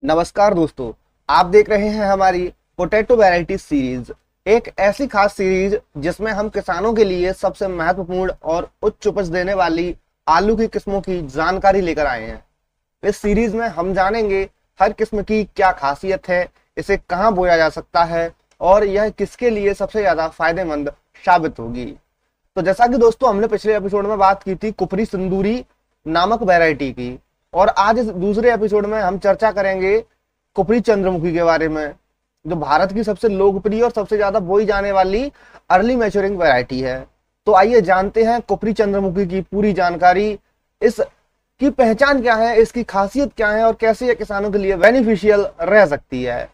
नमस्कार दोस्तों, आप देख रहे हैं हमारी पोटैटो वैरायटी सीरीज। एक ऐसी खास सीरीज जिसमें हम किसानों के लिए सबसे महत्वपूर्ण और उच्च उपज देने वाली आलू की किस्मों की जानकारी लेकर आए हैं। इस सीरीज में हम जानेंगे हर किस्म की क्या खासियत है, इसे कहाँ बोया जा सकता है और यह किसके लिए सबसे ज्यादा फायदेमंद साबित होगी। तो जैसा कि दोस्तों हमने पिछले एपिसोड में बात की थी कुफरी सिंदूरी नामक वैरायटी की, और आज इस दूसरे एपिसोड में हम चर्चा करेंगे कुफरी चंद्रमुखी के बारे में, जो भारत की सबसे लोकप्रिय और सबसे ज्यादा बोई जाने वाली अर्ली मैच्योरिंग वैरायटी है। तो आइए जानते हैं कुफरी चंद्रमुखी की पूरी जानकारी। इसकी पहचान क्या है, इसकी खासियत क्या है और कैसे यह किसानों के लिए बेनिफिशियल रह सकती है।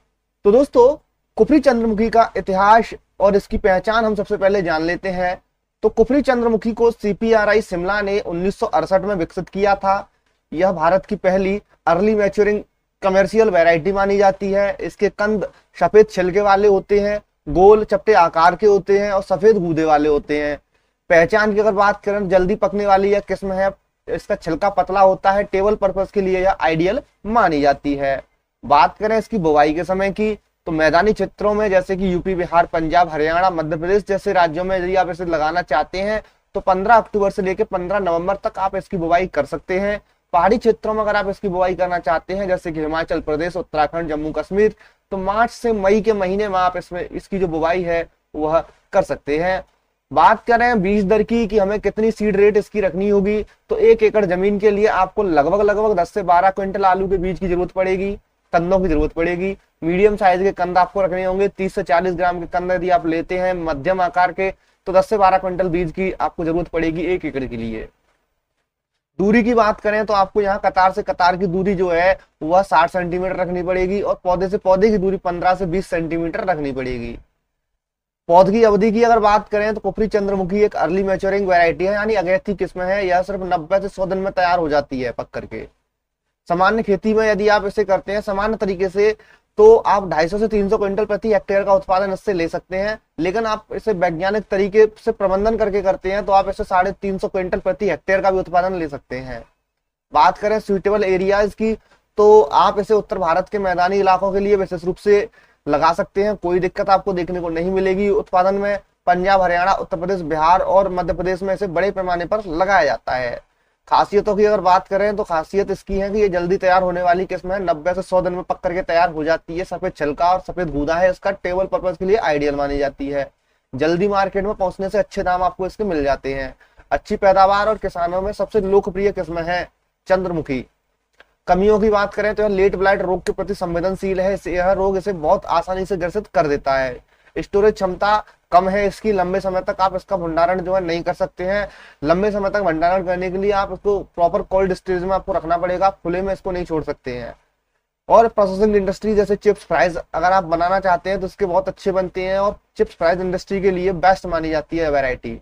तो दोस्तों, कुफरी चंद्रमुखी का इतिहास और इसकी पहचान हम सबसे पहले जान लेते हैं। तो कुफरी चंद्रमुखी को CPRI शिमला ने 1968 में विकसित किया था। यह भारत की पहली अर्ली मैच्योरिंग कमर्शियल वैरायटी मानी जाती है। इसके कंद सफेद छिलके वाले होते हैं, गोल चपटे आकार के होते हैं और सफेद गूदे वाले होते हैं। पहचान की अगर बात करें, जल्दी पकने वाली यह किस्म है। इसका छिलका पतला होता है, टेबल पर्पस के लिए यह आइडियल मानी जाती है। बात करें इसकी बुवाई के समय की, तो मैदानी क्षेत्रों में जैसे कि यूपी, बिहार, पंजाब, हरियाणा, मध्य प्रदेश जैसे राज्यों में यदि आप इसे लगाना चाहते हैं तो 15 अक्टूबर से लेकर 15 नवंबर तक आप इसकी बुवाई कर सकते हैं। पहाड़ी क्षेत्रों में अगर आप इसकी बुवाई करना चाहते हैं जैसे कि हिमाचल प्रदेश, उत्तराखंड, जम्मू कश्मीर, तो मार्च से मई के महीने में आप इसमें इसकी जो बुवाई है वह कर सकते हैं। बात करें बीज दर की कि हमें कितनी सीड रेट इसकी रखनी होगी, तो 1 एकड़ जमीन के लिए आपको लगभग 10 से 12 क्विंटल आलू के बीज की जरूरत पड़ेगी, कंदों की जरूरत पड़ेगी। मीडियम साइज के कंद आपको रखने होंगे, 30 से 40 ग्राम के कंद यदि आप लेते हैं मध्यम आकार के, तो 10 से 12 क्विंटल बीज की आपको जरूरत पड़ेगी 1 एकड़ के लिए। दूरी की बात करें तो आपको यहाँ कतार से कतार की दूरी जो है वह 60 सेंटीमीटर रखनी पड़ेगी और पौधे से पौधे की दूरी 15 से 20 सेंटीमीटर रखनी पड़ेगी। पौध की अवधि की अगर बात करें तो कुफरी चंद्रमुखी एक अर्ली मैच्योरिंग वैरायटी है, यानी अगेती किस्म है। यह सिर्फ 90 से 100 दिन में तैयार हो जाती है पक करके। सामान्य खेती में यदि आप इसे करते हैं सामान्य तरीके से, तो आप 250 से 300 क्विंटल प्रति हेक्टेयर का उत्पादन इससे ले सकते हैं। लेकिन आप इसे वैज्ञानिक तरीके से प्रबंधन करके करते हैं तो आप इसे 350 क्विंटल प्रति हेक्टेयर का भी उत्पादन ले सकते हैं। बात करें सुइटेबल एरियाज की, तो आप इसे उत्तर भारत के मैदानी इलाकों के लिए विशेष रूप से लगा सकते हैं। कोई दिक्कत आपको देखने को नहीं मिलेगी उत्पादन में। पंजाब, हरियाणा, उत्तर प्रदेश, बिहार और मध्य प्रदेश में इसे बड़े पैमाने पर लगाया जाता है। खासियतों की अगर बात करें तो खासियत इसकी है कि ये जल्दी तैयार होने वाली किस्म है। 90 से 100 दिन में पक करके तैयार हो जाती है। सफेद छिलका और सफेद गूदा है इसका, टेबल पर्पज के लिए आइडियल मानी जाती है। जल्दी मार्केट में पहुंचने से अच्छे दाम आपको इसके मिल जाते हैं। अच्छी पैदावार और किसानों में सबसे लोकप्रिय किस्म है चंद्रमुखी। कमियों की बात करें तो यह लेट ब्लाइट रोग के प्रति संवेदनशील है। यह रोग इसे बहुत आसानी से ग्रसित कर देता है। स्टोरेज क्षमता कम है इसकी, लंबे समय तक आप इसका भंडारण जो है नहीं कर सकते हैं। लंबे समय तक भंडारण करने के लिए आप इसको प्रॉपर कोल्ड स्टोरेज में आपको रखना पड़ेगा, खुले में इसको नहीं छोड़ सकते हैं। और प्रोसेसिंग इंडस्ट्री जैसे चिप्स फ्राइज अगर आप बनाना चाहते हैं तो इसके बहुत अच्छे बनते हैं और चिप्स फ्राइज इंडस्ट्री के लिए बेस्ट मानी जाती है वैरायटी।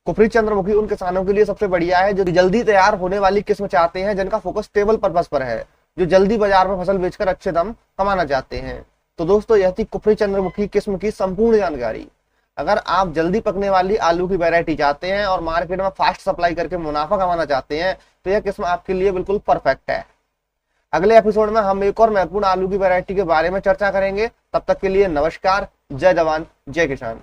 कुफरी चंद्रमुखी उन किसानों के लिए सबसे बढ़िया है जो जल्दी तैयार होने वाली किस्म चाहते हैं, जिनका फोकस टेबल पर्पस पर है, जो जल्दी बाजार में फसल बेचकर अच्छे दाम कमाना चाहते हैं। तो दोस्तों, यह थी कुफरी चंद्रमुखी किस्म की संपूर्ण जानकारी। अगर आप जल्दी पकने वाली आलू की वैरायटी चाहते हैं और मार्केट में फास्ट सप्लाई करके मुनाफा कमाना चाहते हैं तो यह किस्म आपके लिए बिल्कुल परफेक्ट है। अगले एपिसोड में हम एक और महत्वपूर्ण आलू की वैरायटी के बारे में चर्चा करेंगे। तब तक के लिए नमस्कार, जय जवान, जय किसान।